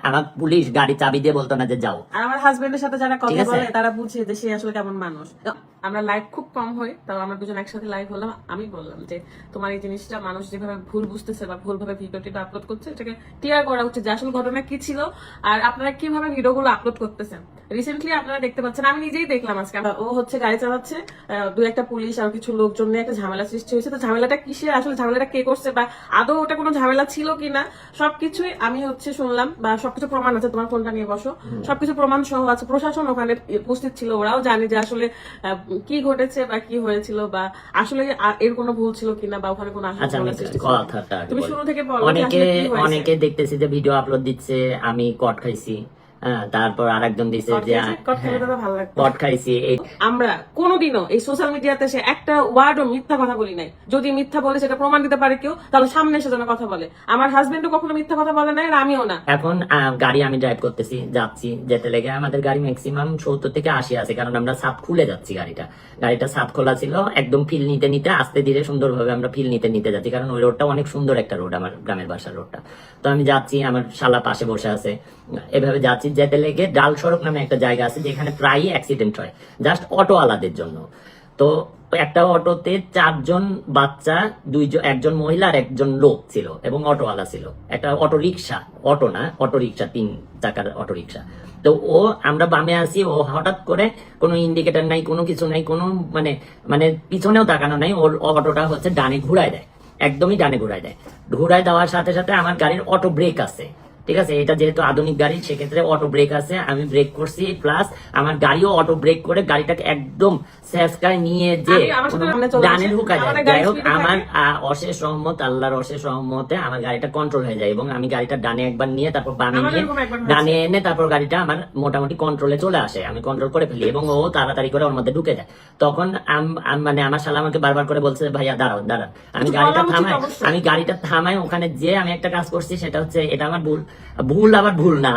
আমার পুলিশ গাড়ি চাবি দিয়ে বলতো না যে যাও। আর আমার হাজবেন্ডের সাথে যারা কথা বলে তারা বুঝে যে সে আসলে কেমন মানুষ। আমরা লাইভ খুব কম হই, তাও আমরা দুজন একসাথে লাইভ হলাম। আমি বললাম যে তোমার এই জিনিসটা মানুষ যেভাবে ভুল বুঝতেছে বা ভুল ভাবে ভিডিওটা আপলোড করছে, এটাকে ক্লিয়ার করা উচিত যে আসল ঘটনা কি ছিল আর আপনারা কিভাবে ভিডিওগুলো আপলোড করতেছেন। রিসেন্টলি আপনারা দেখতে পাচ্ছেন, আমি নিজেই দেখলাম আজকে, ও হচ্ছে গাড়ি চালাচ্ছে, দুই একটা পুলিশ আর কিছু লোকজন নিয়ে একটা ঝামেলা সৃষ্টি হয়েছে। তো ঝামেলাটা কিসের, আসলে ঝামেলাটা কে করছে বা আদৌ ওটা কোনো ঝামেলা ছিল কিনা, সবকিছুই আমি হচ্ছে শুনলাম। বা সবকিছু প্রমাণ আছে, তোমার ফোনটা নিয়ে বসো, সবকিছু প্রমাণ সহ আছে। প্রশাসন ওখানে উপস্থিত ছিল, ওরাও জানে যে আসলে কি ঘটেছে বা কি হয়েছিল বা আসলে এর কোনো ভুল ছিল কিনা বা ওখানে কোনো তুমি শুরু থেকে বলো। অনেকে দেখতেছি যে ভিডিও আপলোড দিচ্ছে আমি কট খাইছি, তারপর আরেকজন দিচ্ছে যে কট খাইছি। আমরা কোনোদিনও এই সোশ্যাল মিডিয়াতে সে একটা ওয়ার্ডও মিথ্যা কথা বলি নাই। যদি মিথ্যা বলে সেটা প্রমাণ দিতে পারে কেউ, তাহলে সামনে এসে যেন কথা বলে। আমার হাজবেন্ডও কখনো মিথ্যা কথা বলে নাই আর আমিও না। এখন গাড়ি আমি ড্রাইভ করতেছি, যাচ্ছি, যেতে লেগে আমাদের গাড়ি ম্যাক্সিমাম 70 থেকে 80 আছে, কারণ আমরা সাপ খুলে যাচ্ছি। গাড়িটা সাপ খোলা ছিল, একদম ফিল নিতে নিতে আস্তে ধীরে সুন্দরভাবে আমরা ফিল নিতে নিতে যাচ্ছি, কারণ ওই রোডটা অনেক সুন্দর একটা রোড, আমার গ্রামের বাসার রোডটা। তো আমি যাচ্ছি, আমার শালা পাশে বসে আছে, এভাবে যাচ্ছি। যেতে লেগে ডাল সড়ক নামে একটা জায়গা আছে যেখানে প্রায়ই অ্যাক্সিডেন্ট হয়, জাস্ট অটো আলাদের জন্য। তো একটা অটোতে 4 জন বাচ্চা, একজন মহিলা আর একজন লোক ছিল এবং অটোওয়ালা ছিল। একটা অটো রিক্সা, অটো না, অটো রিক্সা, 3 চাকার অটো রিক্সা। তো আমরা বামে আসি, ও হঠাৎ করে কোনো ইন্ডিকেটর নাই, কোনো কিছু নাই, কোনো মানে পিছনেও তাকানো নাই, ওর অটোটা হচ্ছে ডানে ঘুরায় দেয়, একদমই ডানে ঘুরায় দেয়। ঘুরায় দেওয়ার সাথে সাথে আমার গাড়ির অটো ব্রেক আছে, ঠিক আছে, এটা যেহেতু আধুনিক গাড়ি সেক্ষেত্রে অটো ব্রেক আছে, আমি ব্রেক করছি, প্লাস আমার গাড়িও অটো ব্রেক করে গাড়িটাকে একদম সেফকায় নিয়ে যে ডানে ঢুকায় যায়। যাই হোক, আমার অশেষ রহমত, আল্লাহর অশেষ রহমতে আমার গাড়িটা কন্ট্রোল হয়ে যায় এবং আমি গাড়িটা ডানে একবার নিয়ে তারপর বামে নিয়ে ডানে এনে তারপর গাড়িটা আমার মোটামুটি কন্ট্রোলে চলে আসে, আমি কন্ট্রোল করে ফেলি এবং ও তাড়াতাড়ি করে ওর মধ্যে ঢুকে যায়। তখন আমার শালা আমাকে বারবার করে বলছে ভাইয়া দাঁড়াও। আমি গাড়িটা থামাই, ওখানে যে আমি একটা কাজ করছি সেটা হচ্ছে, এটা আমার ভুল আবার ভুল না,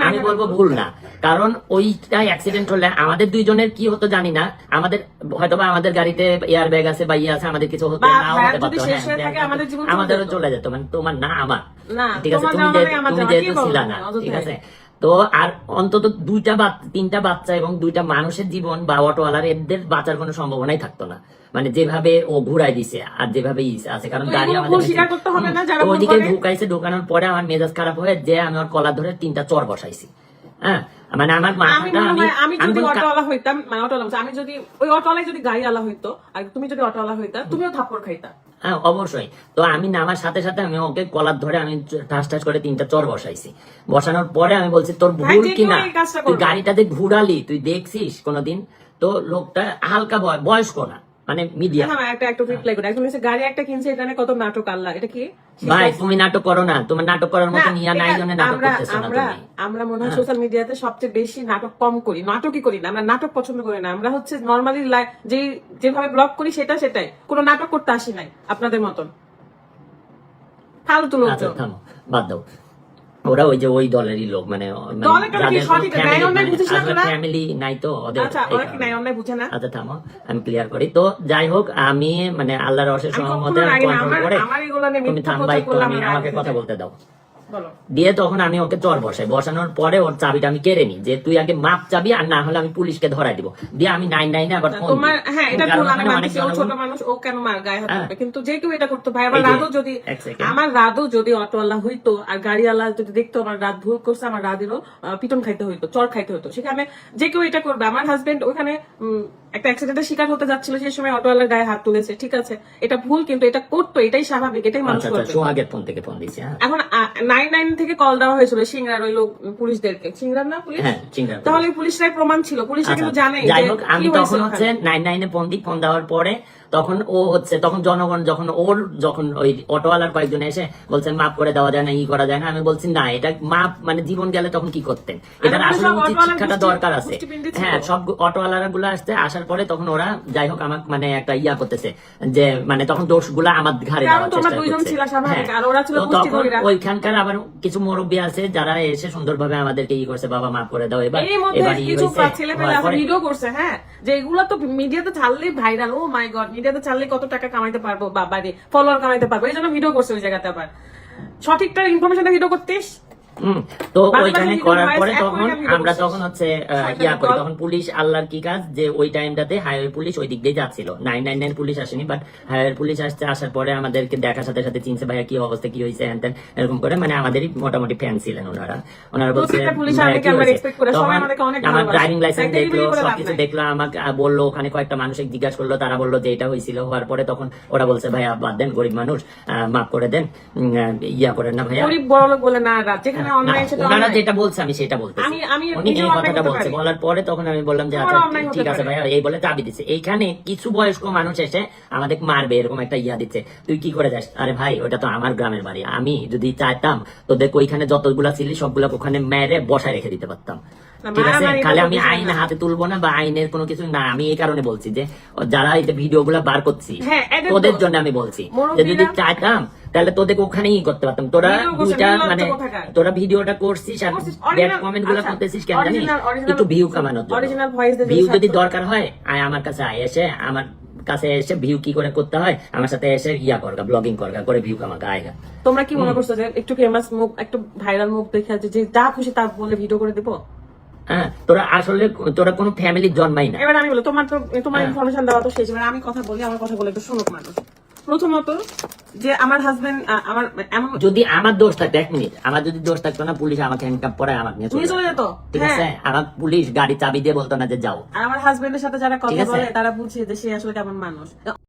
আমি বলবো ভুল না, কারণ ওইটা অ্যাক্সিডেন্ট হলে আমাদের দুইজনের কি হতো জানি না, আমাদের হয়তোবা আমাদের গাড়িতে এয়ার ব্যাগ আছে বা ইয়ে আছে, আমাদের কিছু হতো না, আমাদেরও চলে যেত, মানে তোমার না আমার, ঠিক আছে, তুমি যেহেতু ছিল না, ঠিক আছে। তো আর অন্তত 2টা বা 3টা বাচ্চা এবং 2টা মানুষের জীবন বা অটোওয়ালার এদের বাঁচার কোনো সম্ভাবনাই থাকতো না, মানে যেভাবে ও ঘুরাই দিছে আর যেভাবে আছে, কারণ গাড়ি আমাদের ওইদিকে ঢুকাইছে। ঢুকানোর পরে আমার মেজাজ খারাপ হয়ে যে আমি ওর কলার ধরে 3টা চর বসাইছি। হ্যাঁ, মানে আমার আমি যদি অটোওয়ালা হইতাম, মানে আমি যদি ওই অটোওয়ালায় যদি গাড়ি আলা হইতো আর তুমি যদি অটোওয়ালা হইতা, তুমিও থাপ্পড় খাইতা। হ্যাঁ অবশ্যই। তো আমি নামার সাথে সাথে আমি ওকে কলার ধরে আমি ঠাস ঠাস করে 3টা চর বসাইছি। বসানোর পরে আমি বলছি তোর ভুল কিনা, তুই গাড়িটাতে ঘুরালি, তুই দেখছিস কোনোদিন? তো লোকটা হালকা বয়স্ক না, মানে মিডিয়াম। গাড়ি একটা কিনছে, এখানে কত নাটক, আল্লাহ, এটা কি ভাই? তুমি নাটক করো না, তোমার নাটক করার মতো নিয়া নাই জন্য নাটক করতেছো না তুমি। আমরা মনে হয় সোশ্যাল মিডিয়াতে সবচেয়ে বেশি নাটক কম করি, নাটকই করি না, আমরা নাটক পছন্দ করি না। আমরা হচ্ছে নরমালি যেভাবে ব্লগ করি সেটাই, কোনো নাটক করতে আসি নাই আপনাদের মতন ফালতু লোক। বাদ দাও, ওরা ওই দলেরই লোক, মানে ফ্যামিলি নাই তো ওদের। আচ্ছা থামো, আমি ক্লিয়ার করি। তো যাই হোক, আমি মানে আল্লাহর অশেষ রহমতে কন্ট্রোল করে, তুমি থামবা একটু, আমাকে কথা বলতে দাও। দিয়ে তখন আমি ওকে চর বসানোর পরে ওর চাবিটা আমি কেড়ে নি, যে তুই আগে মাপ চাবি, আর না হলে আমি পুলিশকে ধরাই দিব। দিয়ে আমি 999 আবার ফোন দিই। হ্যাঁ, এটা ভুল, আমি মানছি ও ছোট মানুষ, ও কেন মার গায়ে হাত দিবে, কিন্তু যে কেউ এটা করতে ভাই। আমার রাদও যদি অটোওয়ালা হইতো আর গাড়িওয়ালা যদি দেখতো আমার রাত ভুল করছে, আমার রাদেরও পিটন খাইতে হইতো, চর খাইতে হইতো। সেখানে যে কেউ এটা করবে। আমার হাজবেন্ড ওখানে একটা অ্যাক্সিডেন্টের শিকার হতে যাচ্ছিল, সেই সময় অটোওয়ালার গায়ে হাত তুলেছে, ঠিক আছে, এটা ভুল, কিন্তু এটা করতো, এটাই স্বাভাবিক, এটাই মানুষ করবে। সোহাগের ফোন থেকে ফোন দিছি। এখন 99 থেকে কল দেওয়া হয়েছিল সিংড়ার ওই লোক পুলিশদেরকে, সিংড়ার না পুলিশ, তাহলে পুলিশরাই প্রমাণ ছিল, পুলিশরা কিন্তু জানে। যাই হোক, আমি তখন হচ্ছে 99-এ ফোন দেওয়ার পরে তখন তখন জনগণ যখন ওই অটোওয়ালার কয়েকজন এসে বলছেন মাপ করে দেওয়া যায় না, করা যায় না। আমি বলছি না, এটা মাপ মানে জীবন গেলে তখন কি করতেন, এটা আসলে উচিত শিক্ষাটা দরকার আছে। হ্যাঁ, সব অটোওয়ালারা গুলো আসার পরে তখন ওরা যাই হোক আমাকে মানে একটা করতেছে, যে মানে তখন দোষ গুলা আমার ঘাড়ে দেওয়ার চেষ্টা করছে। তখন ওইখানকার আবার কিছু মুরব্বী আছে যারা এসে সুন্দরভাবে আমাদেরকে করছে, বাবা মাপ করে দাও, এবার ভিডিও করছে। হ্যাঁ, যে এগুলো তো মিডিয়াতে ছাড়লে ভাইরাল, ও মাই গড, মিডিয়াতে ছাড়লে কত টাকা কামাইতে পারবো, বাবা রে ফলোয়ার কামাইতে পারবো, এই জন্য ভিডিও করছে ওই জায়গাতে। আবার সঠিকটা ইনফরমেশনটা ভিডিও করতিস, তো বাজে ওইখানে video করার voice পরে এক তখন করে video আমরা করছিস। তখন হচ্ছে সাইকেল ইয়া করি, কল। তখন পুলিশ আল্লাহর কি কাজ যে ওই টাইমটাতে হাইওয়ে পুলিশ ওই দিক দিয়ে যাচ্ছিল, 999 পুলিশ আসেনি, বাট হাইওয়ে পুলিশ আসছে, আসার পরে আমাদেরকে দেখার সাথে সাথে চিনছে, ভাইয়া কি অবস্থা, কি হয়েছে, হ্যান ত্যান এরকম করে, মানে আমাদেরই মোটামুটি ফ্যান ছিলেন ওনারা বলছে প্রত্যেকটা পুলিশ ভাইয়া আমাকে কি আমরা হয়েছে? expect করে, সবাই তখন আমাদেরকে অনেক আমার ভালোবাসে। ড্রাইভিং লাইসেন্স একদমই দেখলো, করে লাভ সবকিছু নাই। দেখলো, আমাকে বললো, ওখানে কয়েকটা মানুষ জিজ্ঞাসা করলো, তারা বললো যে এটা হয়েছিল, হওয়ার পরে তখন ওরা বলছে ভাইয়া বাদ দেন, গরিব মানুষ, মাফ করে দেন, ইয়া করেন না ভাইয়া। গরিব বড় লোক বলে না, রাত যেখানে না, অন্যায় সেটা ওনারা অন্যায়। যেটা বলছে আমি সেটা বলতেছি, আমি উনি নিজেও এই অন্যায় কথাটা করতে বলছে, পারি। বলার পরে তখন আমি বললাম যে আমারও আচ্ছা অন্যায় হতে ঠিক আছে পারে। ভাইয়া, এই বলে চাবি দিচ্ছে। এইখানে কিছু বয়স্ক মানুষ এসে আমাদের মারবে এরকম একটা ইয়া দিচ্ছে, তুই কি করে যাস? আরে ভাই ওটা তো আমার গ্রামের বাড়ি, আমি যদি চাইতাম তোদের ওইখানে যতগুলা ছিলি সবগুলা ওখানে মেরে বসায় রেখে দিতে পারতাম, না, ঠিক আছে? মারামারি খালি তো আমি বিষয় আইন না। হাতে তুলবো না বা আইনের কোনো কিছু না, আমি এই কারণে বলছি যে যারা এই যে ভিডিও গুলা বার করছি হ্যাঁ, এদের তোদের দোষ। জন্য আমি বলছি যে মুরব্বিরা- যদি চাইতাম তাহলে তোদেরকে ওখানেই করতে পারতাম। তোরা ভিডিও করছে, দুইটা নির্লজ্জ মানে কোথাকার। তোরা ভিডিওটা করছিস আর করছিস, ব্যাড original- কমেন্ট গুলো আচ্ছা, করতেছিস কেন জানিস? original- একটু ভিউ কামানোর জন্য। original voice দিয়ে ভিউ যদি যদি ছাড়তো। দরকার হয় আয় আমার কাছে, আয় এসে আমার কাছে এসে ভিউ কি করে করতে হয় আমার সাথে এসে ইয়া করগা, ব্লগিং করগা, করে ভিউ কামাগা আয়গা। তোমরা কি মনে করছো যে একটু ফেমাস মুখ, একটু ভাইরাল মুখ দেখে যে যা খুশি তা বলে ভিডিও করে দেবো? হ্যাঁ, তোরা আসলে তোরা কোনো ফ্যামিলির জন্মাই না। এবার আমি বলি, তোমার হ্যাঁ। ইনফরমেশন দেওয়া তো শেষ। এবার আমি কথা বলি, আমার কথা বলে একটু শুনুক মানুষ। প্রথমত যে আমার হাজবেন্ড আমার এমন যদি আমার দোষ থাকতো, এক মিনিট, আমার যদি দোষ থাকতো না, পুলিশ আমাকে হ্যান্ডকাপ পরে আমাকে নিয়ে নিয়ে চলে চলে যেত। যেত। ঠিক হ্যাঁ। আছে, আমার পুলিশ গাড়ি চাবি দিয়ে বলতো না যে যাও। আর আমার হাজবেন্ডের সাথে যারা ঠিক কথা আছে। বলে তারা বুঝে যে সে আসলে কেমন মানুষ।